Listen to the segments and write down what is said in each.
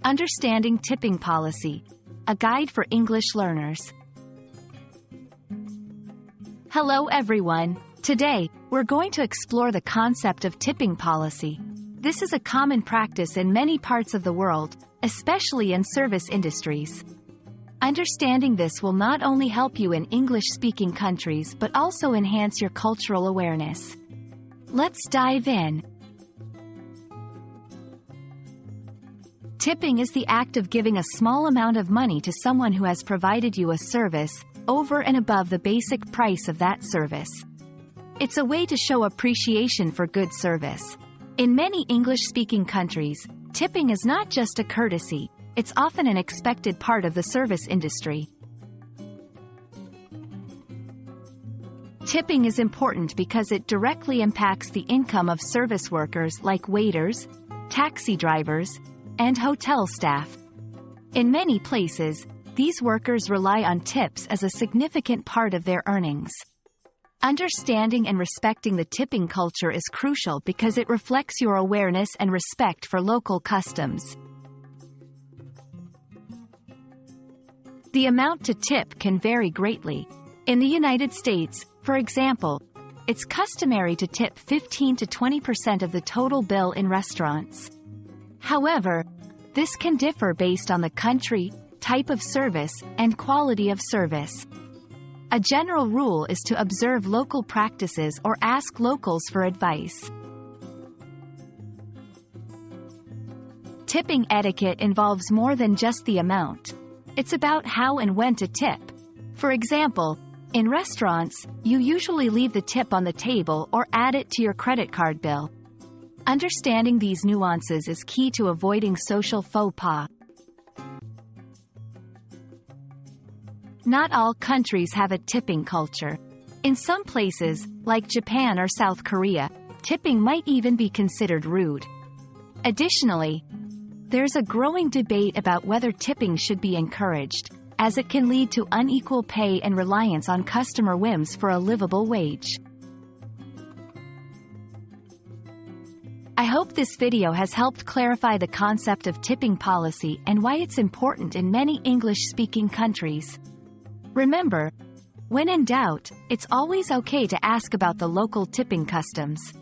Understanding Tipping Policy, a guide for English learners. Hello everyone. Today, we're going to explore the concept of tipping policy. This is a common practice in many parts of the world, especially in service industries. Understanding this will not only help you in English-speaking countries but also enhance your cultural awareness. Let's dive in. Tipping is the act of giving a small amount of money to someone who has provided you a service, over and above the basic price of that service. It's a way to show appreciation for good service. In many English-speaking countries, tipping is not just a courtesy, it's often an expected part of the service industry. Tipping is important because it directly impacts the income of service workers like waiters, taxi drivers, and hotel staff. In many places, these workers rely on tips as a significant part of their earnings. Understanding and respecting the tipping culture is crucial because it reflects your awareness and respect for local customs. The amount to tip can vary greatly. In the United States, for example, it's customary to tip 15 to 20% of the total bill in restaurants. However, this can differ based on the country, type of service, and quality of service. A general rule is to observe local practices or ask locals for advice. Tipping etiquette involves more than just the amount. It's about how and when to tip. For example, in restaurants, you usually leave the tip on the table or add it to your credit card bill. Understanding these nuances is key to avoiding social faux pas. Not all countries have a tipping culture. In some places, like Japan or South Korea, tipping might even be considered rude. Additionally, there's a growing debate about whether tipping should be encouraged, as it can lead to unequal pay and reliance on customer whims for a livable wage. I hope this video has helped clarify the concept of tipping policy and why it's important in many English-speaking countries. Remember, when in doubt, it's always okay to ask about the local tipping customs.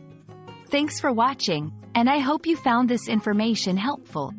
Thanks for watching, and I hope you found this information helpful.